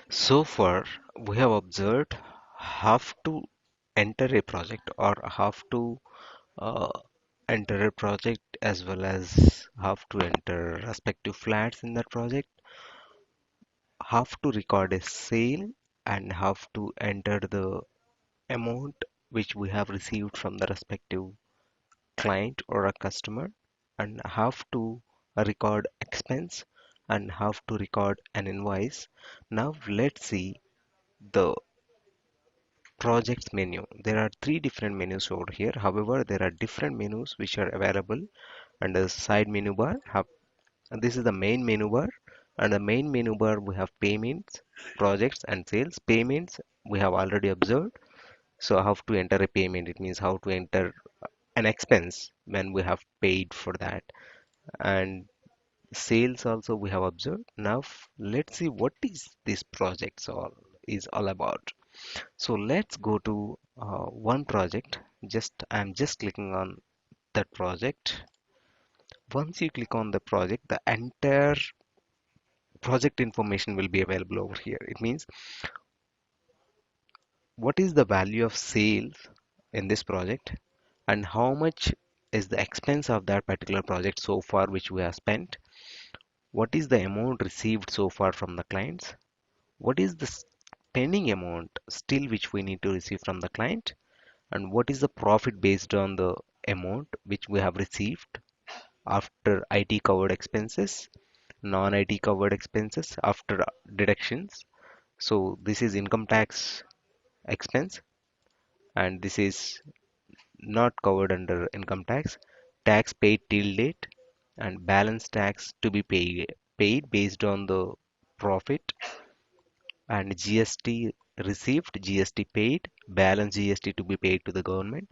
So far, we have observed how to enter a project or how to uh, enter a project as well as how to enter respective flats in that project, how to record a sale, and how to enter the amount which we have received from the respective client or a customer, and how to record expense and how to record an invoice. Now let's see the projects menu. There are three different menus over here. However, there are different menus which are available under the side menu bar. And this is the main menu bar. And the main menu bar we have payments, projects and sales. Payments we have already observed. So how to enter a payment? It means how to enter an expense when we have paid for that. And sales also we have observed. Now let's see what is this projects all about. So let's go to one project. I'm just clicking on that project. Once you click on the project, the entire project information will be available over here. It means what is the value of sales in this project and how much is the expense of that particular project so far which we have spent. What is the amount received so far from the clients? What is the pending amount still which we need to receive from the client? And what is the profit based on the amount which we have received after IT covered expenses, non-IT covered expenses after deductions. So this is income tax expense and this is not covered under income tax, tax paid till date and balance tax to be paid based on the profit and GST received, GST paid, balance GST to be paid to the government.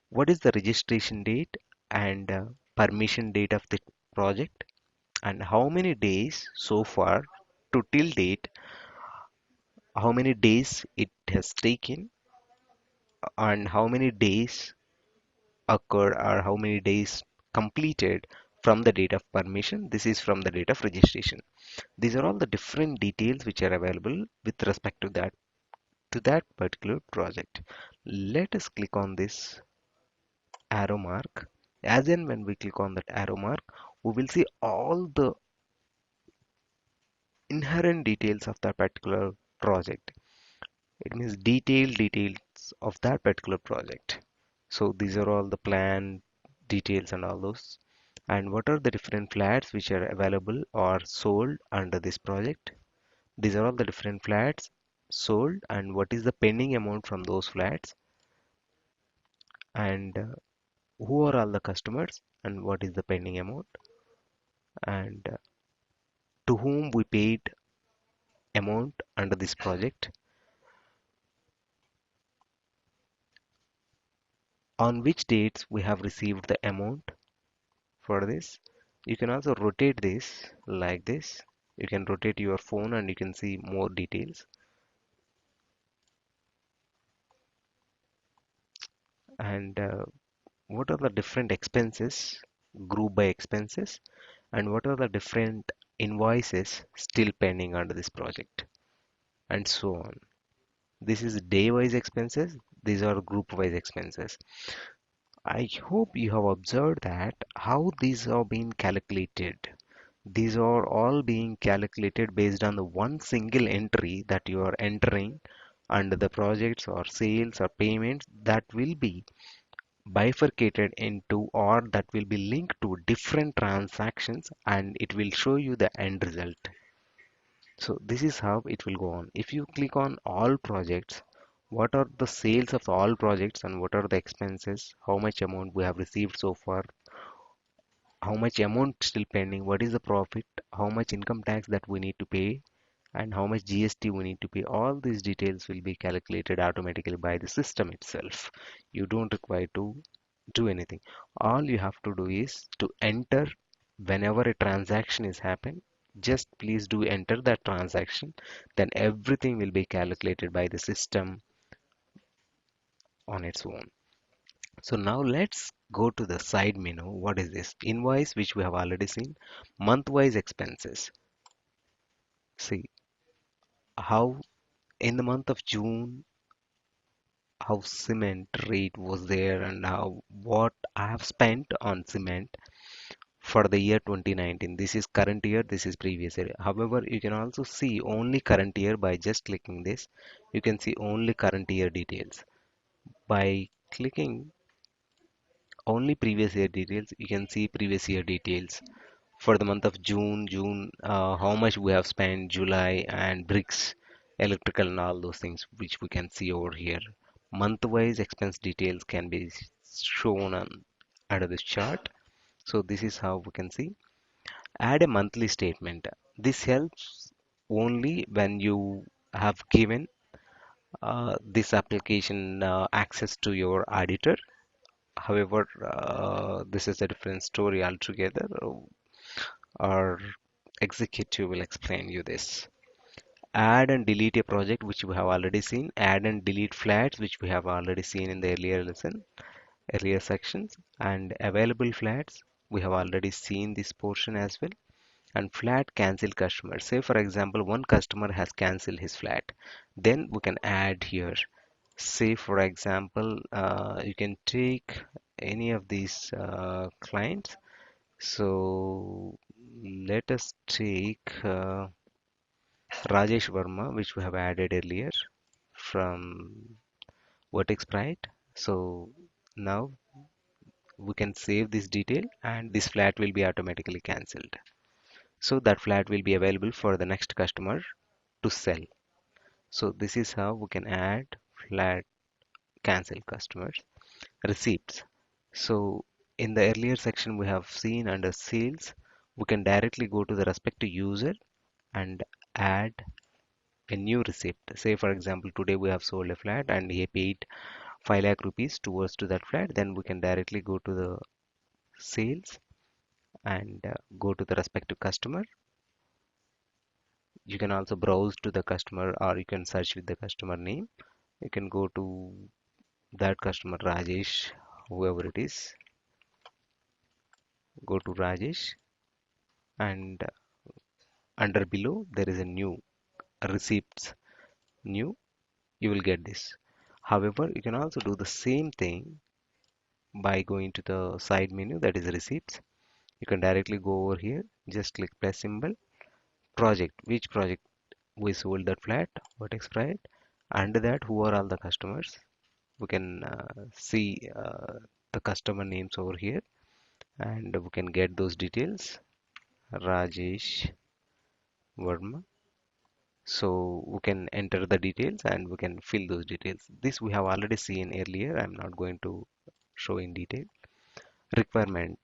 What is the registration date and permission date of the project and how many days so far to till date, how many days it has taken and how many days occurred or how many days completed from the date of permission. This is from the date of registration. These are all the different details which are available with respect to that particular project. Let us click on this arrow mark. As in when we click on that arrow mark, we will see all the inherent details of that particular project. It means detailed details of that particular project. So these are all the plan details and all those. And what are the different flats which are available or sold under this project? These are all the different flats sold and what is the pending amount from those flats and who are all the customers and what is the pending amount and to whom we paid amount under this project, on which dates we have received the amount for this. You can also rotate this like this. You can rotate your phone and you can see more details. And what are the different expenses, group by expenses, and what are the different invoices still pending under this project, and so on. This is day-wise expenses. These are group-wise expenses. I hope you have observed that how these are being calculated. These are all being calculated based on the one single entry that you are entering under the projects or sales or payments that will be bifurcated into or that will be linked to different transactions and it will show you the end result. So this is how it will go on. If you click on all projects, what are the sales of all projects and what are the expenses, how much amount we have received so far, how much amount still pending, what is the profit, how much income tax that we need to pay, and how much GST we need to pay. All these details will be calculated automatically by the system itself. You don't require to do anything. All you have to do is to enter whenever a transaction is happen. Just please do enter that transaction. Then everything will be calculated by the system on its own. So now let's go to the side menu. What is this? Invoice, which we have already seen. Month-wise expenses. See, how in the month of June, how cement rate was there and how what I have spent on cement for the year 2019. This is current year, this is previous year. However, you can also see only current year by just clicking this. You can see only current year details. By clicking only previous year details, you can see previous year details. For the month of June, how much we have spent, July, and bricks, electrical, and all those things, which we can see over here. Month-wise expense details can be shown on under this chart. So this is how we can see. Add a monthly statement. This helps only when you have given this application access to your auditor. However, this is a different story altogether. Our executive will explain you this. Add and delete a project which we have already seen. Add and delete flats which we have already seen in the earlier lesson, earlier sections. And available flats, we have already seen this portion as well. And flat cancel customer. Say for example, one customer has cancelled his flat. Then we can add here. Say for example, you can take any of these clients. So let us take Rajesh Verma, which we have added earlier from Vertex Sprite. So now we can save this detail and this flat will be automatically cancelled. So that flat will be available for the next customer to sell. So this is how we can add flat cancel customers. Receipts. So in the earlier section we have seen under sales, we can directly go to the respective user and add a new receipt. Say for example, today we have sold a flat and he paid 5 lakh rupees towards to that flat. Then we can directly go to the sales and go to the respective customer. You can also browse to the customer or you can search with the customer name. You can go to that customer Rajesh, whoever it is. Go to Rajesh and under below there is a new receipts. New, you will get this. However, you can also do the same thing by going to the side menu, that is receipts. You can directly go over here, just click plus symbol, project, which project we sold that flat, Vertex Pride. Under that, who are all the customers? We can see the customer names over here and we can get those details. Rajesh Verma. So we can enter the details and we can fill those details. This we have already seen earlier. I'm not going to show in detail. Requirement.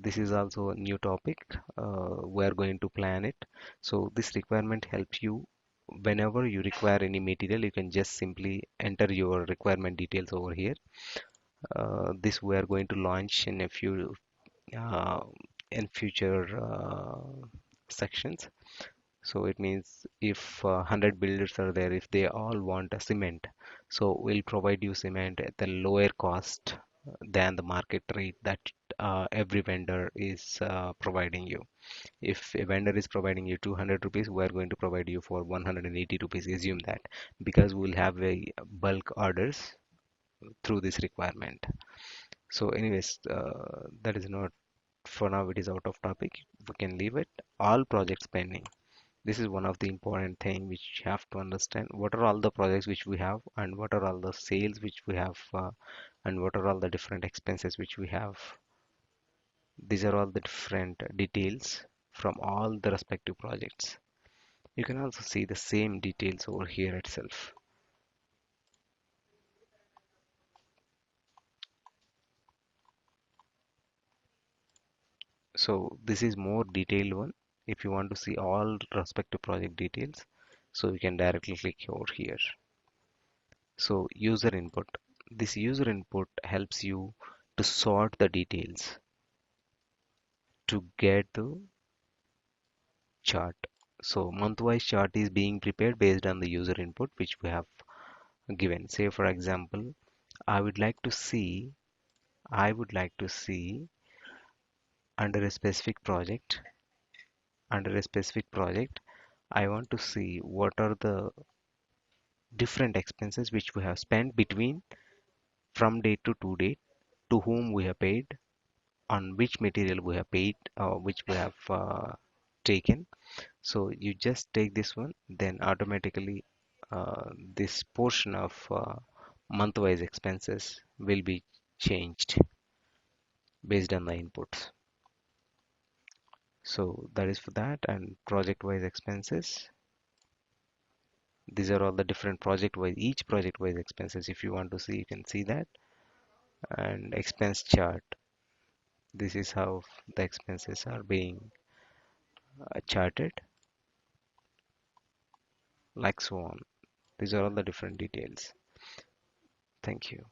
This is also a new topic. We are going to plan it. So this requirement helps you whenever you require any material, you can just simply enter your requirement details over here. This we are going to launch in a few uh, in future sections. So it means if 100 builders are there, if they all want a cement, so we'll provide you cement at the lower cost than the market rate that every vendor is providing you. If a vendor is providing you 200 rupees, we are going to provide you for 180 rupees. Assume that because we'll have a bulk orders through this requirement. So, anyways, that is not for now. It is out of topic. We can leave it. All projects pending. This is one of the important thing which you have to understand. What are all the projects which we have, and what are all the sales which we have, and what are all the different expenses which we have. These are all the different details from all the respective projects. You can also see the same details over here itself. So this is more detailed one. If you want to see all respective project details, so you can directly click over here. So user input. This user input helps you to sort the details to get the chart. So month-wise chart is being prepared based on the user input which we have given. Say for example, I would like to see I would like to see under a specific project, under a specific project, I want to see what are the different expenses which we have spent between from date to date, to whom we have paid, on which material we have paid, which we have taken. So you just take this one, then automatically this portion of month-wise expenses will be changed based on the inputs. So that is for that. And project-wise expenses. These are all the different project-wise, each project-wise expenses. If you want to see, you can see that. And expense chart. This is how the expenses are being charted, like so on. These are all the different details. Thank you.